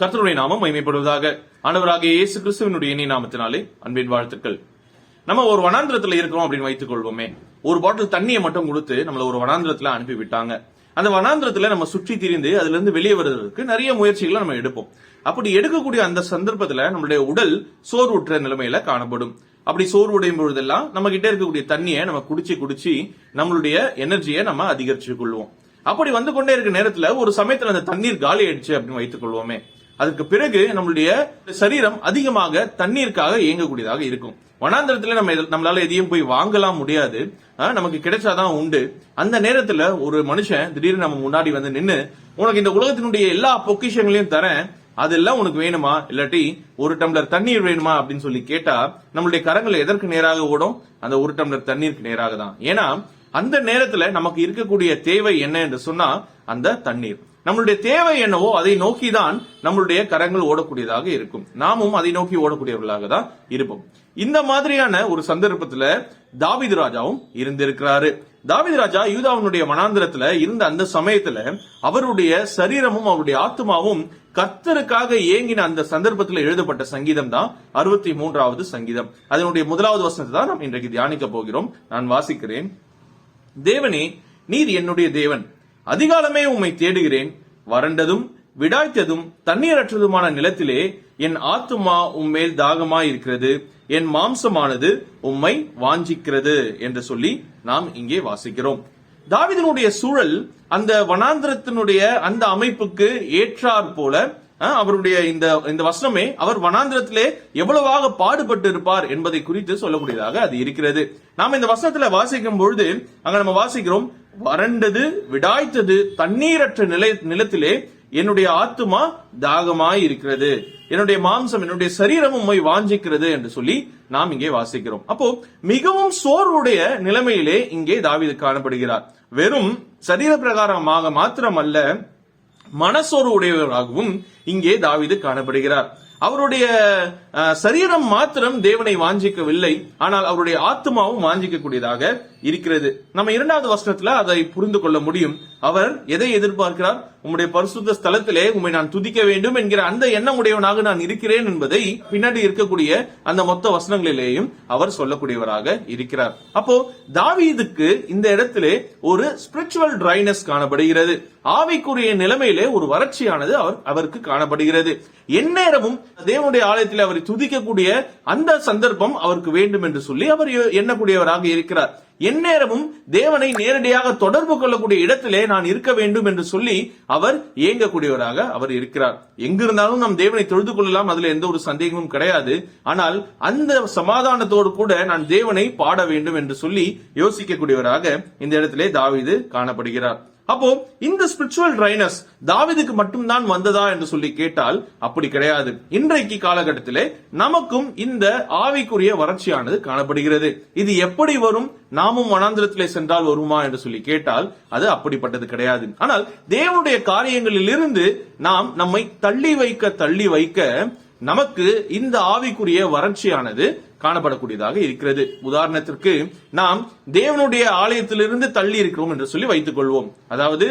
கர்த்தருடைய நாமம் மகிமைப்படுவதாக. ஆண்டவராகிய இயேசு கிறிஸ்துவினுடைய இனிய நாமத்தினாலே அன்பின் வாழ்த்துக்கள். நம்ம ஒரு வனாந்திரத்துல இருக்கோம் அப்படின்னு வைத்துக் கொள்வோமே. ஒரு பாட்டில் தண்ணியை மட்டும் கொடுத்து நம்மள ஒரு வனாந்திரத்துல அனுப்பி விட்டாங்க. அந்த வனாந்திரத்துல நம்ம சுற்றி திரிந்து அதுல இருந்து வெளியே வருவதற்கு நிறைய முயற்சிகளை நம்ம எடுப்போம். அப்படி எடுக்கக்கூடிய அந்த சந்தர்ப்பத்துல நம்மளுடைய உடல் சோர்வுற்ற நிலைமையில காணப்படும். அப்படி சோர்வுடையும் பொழுதெல்லாம் நம்ம கிட்ட இருக்கக்கூடிய தண்ணியை நம்ம குடிச்சு நம்மளுடைய எனர்ஜியை நம்ம அதிகரிச்சு கொள்வோம். அப்படி வந்து கொண்டே இருக்க நேரத்துல ஒரு சமயத்துல அந்த தண்ணீர் காலி ஆயிடுச்சு அப்படின்னு வைத்துக் கொள்வோமே. அதுக்கு பிறகு நம்மளுடைய சரீரம் அதிகமாக தண்ணீருக்காக இயங்கக்கூடியதாக இருக்கும். வனாந்திரத்துல நம்மளால எதையும் போய் வாங்கலாம் முடியாது, நமக்கு கிடைச்சாதான் உண்டு. அந்த நேரத்துல ஒரு மனுஷன் திடீர்னு நம்ம முன்னாடி வந்து நின்னு, உனக்கு இந்த உலகத்தினுடைய எல்லா பொக்கிஷங்களையும் தரேன், அதெல்லாம் உனக்கு வேணுமா, இல்லாட்டி ஒரு டம்ளர் தண்ணீர் வேணுமா அப்படின்னு சொல்லி கேட்டா நம்மளுடைய கரங்கள் எதற்கு நேராக ஓடும்? அந்த ஒரு டம்ளர் தண்ணீருக்கு நேராக தான். ஏன்னா அந்த நேரத்துல நமக்கு இருக்கக்கூடிய தேவை என்ன என்று சொன்னா அந்த தண்ணீர். நம்மளுடைய தேவை என்னவோ அதை நோக்கி தான் நம்மளுடைய கரங்கள் ஓடக்கூடியதாக இருக்கும். நாமும் அதை நோக்கி ஓடக்கூடியவர்களாக தான் இருப்போம். இந்த மாதிரியான ஒரு சந்தர்ப்பத்துல தாவீது ராஜாவும் இருந்திருக்கிறாரு. தாவீது ராஜா யூதாவினுடைய வனாந்திரத்துல இருந்த அந்த சமயத்துல அவருடைய சரீரமும் அவருடைய ஆத்மாவும் கர்த்தருக்காக ஏங்கின அந்த சந்தர்ப்பத்தில் எழுதப்பட்ட சங்கீதம் தான் 63வது சங்கீதம். அதனுடைய முதலாவது வசனத்தை தான் நாம் இன்றைக்கு தியானிக்க போகிறோம். நான் வாசிக்கிறேன். தேவனே, நீர் என்னுடைய தேவன், அதிகாலமே உம்மை தேடுகிறேன். வறண்டதும் விடாய்த்ததும் தண்ணீரற்றதுமான நிலத்திலே என் ஆத்துமா உம்மேல் தாகமாயிருக்கிறது, என் மாம்சமானது உம்மை வாஞ்சிக்கிறது என்று சொல்லி நாம் இங்கே வாசிக்கிறோம். தாவீதினுடைய சூழல் அந்த வனாந்திரத்தினுடைய அந்த அமைப்புக்கு ஏற்றாற் போல அவருடைய இந்த வசனமே அவர் வனாந்திரத்திலே எவ்வளவாக பாடுபட்டு இருப்பார் என்பதை குறித்து சொல்லக்கூடியதாக அது இருக்கிறது. நாம் இந்த வசனத்துல வாசிக்கும் பொழுது அங்க நம்ம வாசிக்கிறோம், வறண்டது விடாய்த்தது தண்ணீரற்ற நிலத்திலே என்னுடைய ஆத்துமா தாகமாய் இருக்கிறது, என்னுடைய மாம்சம் என்னுடைய சரீரமும் உம்மை வாஞ்சிக்கிறது என்று சொல்லி நாம் இங்கே வாசிக்கிறோம். அப்போ மிகவும் சோர்வுடைய நிலைமையிலே இங்கே தாவீது காணப்படுகிறார். வெறும் சரீர பிரகாரமாக மாத்திரமல்ல, மனசோர்வு உடையவராகவும் இங்கே தாவீது காணப்படுகிறார். அவருடைய சரீரம் மாத்திரம் தேவனை வாஞ்சிக்கவில்லை, ஆனால் அவருடைய ஆத்மாவும் வாஞ்சிக்க கூடியதாக இருக்கிறது. நம்ம 2வது வசனத்துல அதை புரிந்து கொள்ள முடியும். அவர் எதை எதிர்பார்க்கிறார்? உம்முடைய பரிசுத்த ஸ்தலத்திலே உம்மை நான் துதிக்க வேண்டும் என்கிற அந்த எண்ணம் உடையவனாக நான் இருக்கிறேன் என்பதை பின்னாடி இருக்கக்கூடிய அந்த மொத்த வசனங்களிலேயும் அவர் சொல்லக்கூடியவராக இருக்கிறார். அப்போ தாவீதுக்கு இந்த இடத்திலே ஒரு ஸ்பிரிச்சுவல் ட்ரைனஸ் காணப்படுகிறது. ஆவிக்குரிய நிலைமையிலே ஒரு வறட்சியானது அவருக்கு காணப்படுகிறது. எந்நேரமும் தேவனுடைய ஆலயத்தில் அவரை துதிக்கக்கூடிய அந்த சந்தர்ப்பம் அவருக்கு வேண்டும் என்று சொல்லி அவர் எண்ணக்கூடியவராக இருக்கிறார். எந்நேரமும் தேவனை நேரடியாக தொடர்பு கொள்ளக்கூடிய இடத்திலே நான் இருக்க வேண்டும் என்று சொல்லி அவர் ஏங்கக்கூடியவராக அவர் இருக்கிறார். எங்கிருந்தாலும் நாம் தேவனை தொழுது கொள்ளலாம், அதுல எந்த ஒரு சந்தேகமும் கிடையாது. ஆனால் அந்த சமாதானத்தோடு கூட நான் தேவனை பாட வேண்டும் என்று சொல்லி யோசிக்கக்கூடியவராக இந்த இடத்திலே தாவீது காணப்படுகிறார். அப்போ இந்த ஸ்பிரிச்சுவல் ட்ரைனஸ் தாவீதுக்கு மட்டும்தான் வந்ததா என்று சொல்லி கேட்டால் அப்படி கிடையாது. இன்றைக்கு காலகட்டத்திலே நமக்கும் இந்த ஆவிக்குரிய வறட்சியானது காணப்படுகிறது. இது எப்படி வரும்? நாமும் வனாந்திரத்திலே சென்றால் வருமா என்று சொல்லி கேட்டால் அது அப்படிப்பட்டது கிடையாது. ஆனால் தேவனுடைய காரியங்களில் இருந்து நாம் நம்மை தள்ளி வைக்க நமக்கு இந்த ஆவிக்குரிய வறட்சியானது காணப்படக்கூடியதாக இருக்கிறது. உதாரணத்திற்கு நாம் தேவனுடைய ஆலயத்திலிருந்து தள்ளி இருக்கிறோம் என்று சொல்லி வைத்துக் கொள்வோம். அதாவது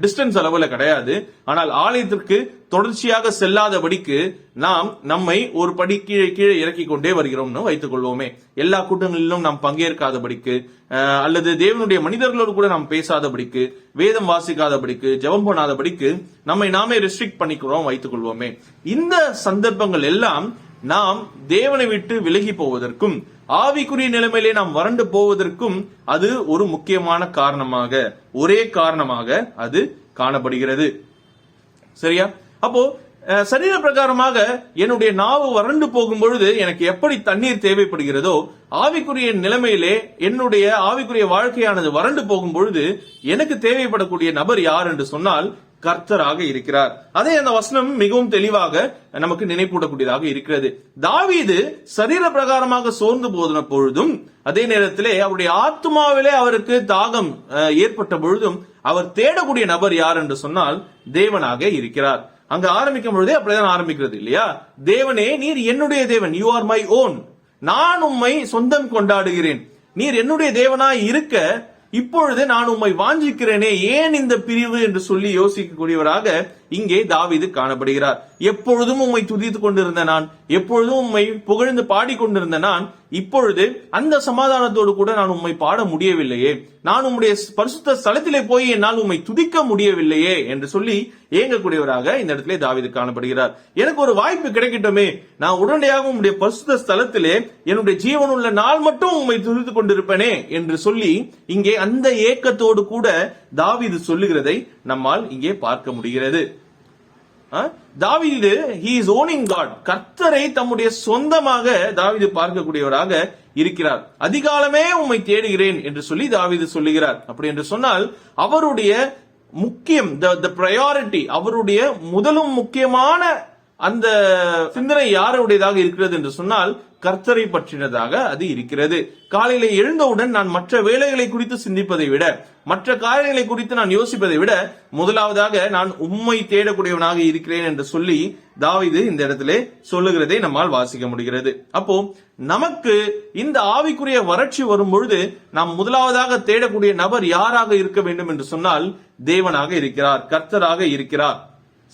டிஸ்டன்ஸ் அளவுல கிடையாது, ஆனால் ஆலயத்திற்கு தொடர்ச்சியாக செல்லாதபடிக்கு நாம் நம்மை ஒரு படி கீழே இறக்கி கொண்டே வருகிறோம்னு வைத்துக் கொள்வோமே. எல்லா கூட்டங்களிலும் நாம் பங்கேற்காதபடிக்கு, அல்லது தேவனுடைய மனிதர்களோடு கூட நாம் பேசாதபடிக்கு, வேதம் வாசிக்காதபடிக்கு, ஜெபம் பண்ணாதபடிக்கு நம்மை நாமே ரெஸ்ட்ரிக்ட் பண்ணிக்கிறோம் வைத்துக் கொள்வோமே. இந்த சந்தர்ப்பங்கள் எல்லாம் நாம் தேவனை விட்டு விலகி போவதற்கும் ஆவிக்குரிய நிலைமையிலே நாம் வறண்டு போவதற்கும் அது ஒரு முக்கியமான காரணமாக, ஒரே காரணமாக அது காணப்படுகிறது. சரியா? அப்போ சரீர பிரகாரமாக என்னுடைய நாவு வறண்டு போகும் பொழுது எனக்கு எப்படி தண்ணீர் தேவைப்படுகிறதோ, ஆவிக்குரிய நிலைமையிலே என்னுடைய ஆவிக்குரிய வாழ்க்கையானது வறண்டு போகும் பொழுது எனக்கு தேவைப்படக்கூடிய நபர் யார் என்று சொன்னால் கர்த்தராக இருக்கிறார். அதே அந்த வசனம் மிகவும் தெளிவாக நமக்கு நினைப்பூட்டக்கூடியதாக இருக்கிறது. தாவீது சரீர பிரகாரமாக சோர்ந்து போன பொழுதும், அதே நேரத்திலே அவருடைய ஆத்மாவிலே அவருக்கு தாகம் ஏற்பட்ட பொழுதும் அவர் தேடக்கூடிய நபர் யார் என்று சொன்னால் தேவனாக இருக்கிறார். அங்க ஆரம்பிக்கும் பொழுதே அப்படிதான் ஆரம்பிக்கிறது இல்லையா? தேவனே, நீர் என்னுடைய தேவன், யூ ஆர் மை ஓன், நான் உம்மை சொந்தம் கொண்டாடுகிறேன், நீர் என்னுடைய தேவனாய் இருக்க இப்பொழுது நான் உம்மை வாஞ்சிக்கிறேனே, ஏன் இந்த பிரிவு என்று சொல்லி யோசிக்கக்கூடியவராக இங்கே தாவீது காணப்படுகிறார். எப்பொழுதும் உம்மை துதித்துக் கொண்டிருந்த நான், எப்பொழுதும் உம்மை புகழ்ந்து பாடிக்கொண்டிருந்த நான், இப்பொழுது அந்த சமாதானத்தோடு கூட நான் உம்மை பாட முடியவில்லையே, நான் உம்முடைய பரிசுத்த ஸ்தலத்திலே போய் என்னால் உம்மை துதிக்க முடியவில்லையே என்று சொல்லி ஏங்கக்கூடியவராக இந்த இடத்திலே தாவீது காணப்படுகிறார். எனக்கு ஒரு வாய்ப்பு கிடைக்கட்டுமே, நான் உடனடியாக உம்முடைய பரிசுத்த ஸ்தலத்திலே என்னுடைய ஜீவனுள்ள நாள் மட்டும் உம்மை துதித்துக் கொண்டிருப்பேனே என்று சொல்லி இங்கே அந்த ஏக்கத்தோடு கூட தாவீது சொல்லுகிறதை நம்மால் இங்கே பார்க்க முடிகிறது. தாவீது he is owning God, கர்த்தரை தம்முடைய சொந்தமாக தாவீது பார்க்கக்கூடியவராக இருக்கிறார். அதிகாலமே உம்மை தேடுகிறேன் என்று சொல்லி தாவீது சொல்லுகிறார். அப்படி என்று சொன்னால் அவருடைய முக்கியம், the priority, அவருடைய முதலும் முக்கியமான அந்த சிந்தனை யாருடையதாக இருக்கிறது என்று சொன்னால் கர்த்தரை பற்றினதாக அது இருக்கிறது. காலையில எழுந்தவுடன் நான் மற்ற வேலைகளை குறித்து சிந்திப்பதை விட, மற்ற காரியங்களை குறித்து நான் யோசிப்பதை விட முதலாவதாக நான் உம்மை தேடக்கூடியவனாக இருக்கிறேன் என்று சொல்லி தாவீது இந்த இடத்திலே சொல்லுகிறதை நம்மால் வாசிக்க முடிகிறது. அப்போ நமக்கு இந்த ஆவிக்குரிய வறட்சி வரும் பொழுது நாம் முதலாவதாக தேடக்கூடிய நபர் யாராக இருக்க வேண்டும் என்று சொன்னால் தேவனாக இருக்கிறார், கர்த்தராக இருக்கிறார்.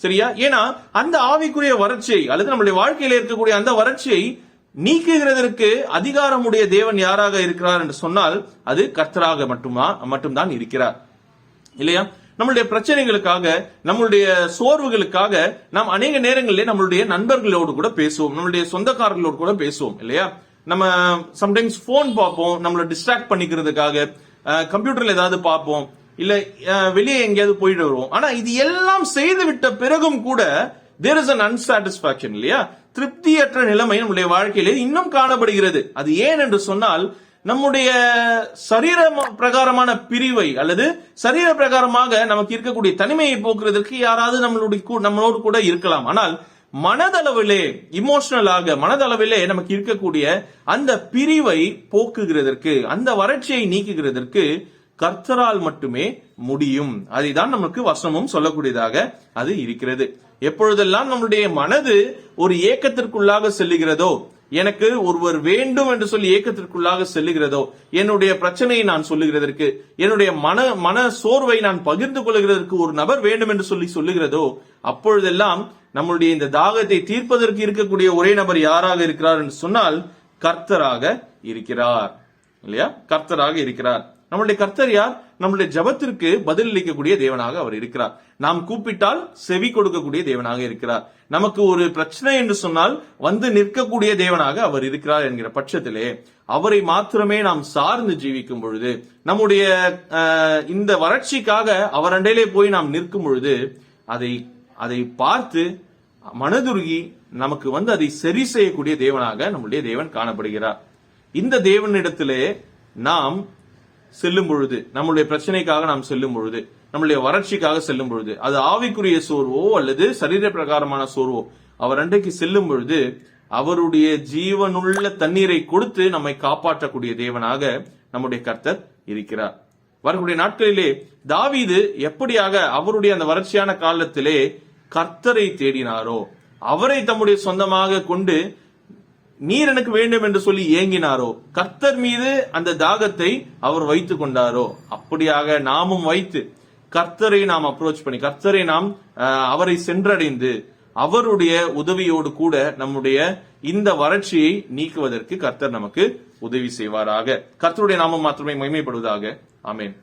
சரியா? ஏன்னா அந்த ஆவிக்குரிய வறட்சியை அல்லது நம்முடைய வாழ்க்கையில இருக்கக்கூடிய அந்த வறட்சியை நீக்குகிறதற்கு அதிகாரமுடைய தேவன் யாராக இருக்கிறார் என்று சொன்னால் அது கர்த்தராக மட்டும்தான் இருக்கிறார், இல்லையா? நம்மளுடைய பிரச்சனைகளுக்காக, நம்மளுடைய சோர்வுகளுக்காக நாம் அநேக நேரங்களிலே நம்மளுடைய நண்பர்களோடு கூட பேசுவோம், நம்மளுடைய சொந்தக்காரர்களோடு கூட பேசுவோம், இல்லையா? நம்ம சம்டைம்ஸ் போன் பார்ப்போம், நம்மளை டிஸ்ட்ராக்ட் பண்ணிக்கிறதுக்காக, கம்ப்யூட்டர்ல ஏதாவது பார்ப்போம், இல்ல வெளியே எங்கேயாவது போயிட்டு வருவோம். ஆனா இது எல்லாம் செய்து விட்ட பிறகும் கூட there is an unsatisfaction, இல்லையா? திருப்தியற்ற நிலைமை நம்முடைய வாழ்க்கையிலே இன்னும் காணப்படுகிறது. அது ஏன் என்று சொன்னால் நம்முடைய சரீர பிரகாரமான பிரிவை அல்லது சரீர பிரகாரமாக நமக்கு இருக்கக்கூடிய தனிமையை போக்குறதற்கு யாராவது நம்மளோடு கூட இருக்கலாம். ஆனால் மனதளவிலே, இமோஷனலாக மனதளவிலே நமக்கு இருக்கக்கூடிய அந்த பிரிவை போக்குகிறதற்கு, அந்த வறட்சியை நீக்குகிறதற்கு கர்த்தரால் மட்டுமே முடியும். அதைதான் நமக்கு வசனமும் சொல்லக்கூடியதாக அது இருக்கிறது. எப்பொழுதெல்லாம் நம்முடைய மனது ஒரு ஏக்கத்திற்குள்ளாக செல்லுகிறதோ, எனக்கு ஒருவர் வேண்டும் என்று சொல்லி ஏக்கத்திற்குள்ளாக செல்லுகிறதோ, என்னுடைய பிரச்சனையை நான் சொல்லுகிறதற்கு, என்னுடைய மன சோர்வை நான் பகிர்ந்து கொள்கிறதற்கு ஒரு நபர் வேண்டும் என்று சொல்லி சொல்லுகிறதோ, அப்பொழுதெல்லாம் நம்முடைய இந்த தாகத்தை தீர்ப்பதற்கு இருக்கக்கூடிய ஒரே நபர் யாராக இருக்கிறார் என்று சொன்னால் கர்த்தராக இருக்கிறார், இல்லையா? கர்த்தராக இருக்கிறார். நம்முடைய கர்த்தர் யார்? நம்முடைய ஜபத்திற்கு பதில் அளிக்கக்கூடிய தேவனாக அவர் இருக்கிறார். நாம் கூப்பிட்டால் செவி கொடுக்கக்கூடிய தேவனாக இருக்கிறார். நமக்கு ஒரு பிரச்சனை என்று சொன்னால் வந்து நிற்கக்கூடிய தேவனாக அவர் இருக்கிறார் என்கிற பட்சத்திலே அவரை மாத்திரமே நாம் சார்ந்து ஜீவிக்கும் பொழுது, நம்முடைய இந்த வறட்சிக்காக அவர் அண்டையிலே போய் நாம் நிற்கும் பொழுது அதை பார்த்து மனதுருகி நமக்கு வந்து அதை சரி செய்யக்கூடிய தேவனாக நம்முடைய தேவன் காணப்படுகிறார். இந்த தேவனிடத்திலே நாம் செல்லும் பொழுது, நம்முடைய பிரச்சனைக்காக நாம் செல்லும் பொழுது, நம்முடைய வறட்சிக்காக செல்லும் பொழுது, அது ஆவிக்குரிய சோர்வோ அல்லது சரீர பிரகாரமான சோர்வோ, அவர் அன்றைக்கு செல்லும் பொழுது அவருடைய ஜீவனுள்ள தண்ணீரை கொடுத்து நம்மை காப்பாற்றக்கூடிய தேவனாக நம்முடைய கர்த்தர் இருக்கிறார். வரக்கூடிய நாட்களிலே தாவீது எப்படியாக அவருடைய அந்த வறட்சியான காலத்திலே கர்த்தரை தேடினாரோ, அவரை தம்முடைய சொந்தமாக கொண்டு நீர் எனக்கு வேண்டும் என்று சொல்லி ஏங்கினாரோ, கர்த்தர் மீது அந்த தாகத்தை அவர் வைத்துக் கொண்டாரோ, அப்படியாக நாமும் வைத்து கர்த்தரை நாம் அப்ரோச் பண்ணி, கர்த்தரை நாம் அவரை சென்றடைந்து அவருடைய உதவியோடு கூட நம்முடைய இந்த வறட்சியை நீக்குவதற்கு கர்த்தர் நமக்கு உதவி செய்வாராக. கர்த்தருடைய நாமம் மாத்திரமே மகிமைப்படுவதாக. ஆமென்.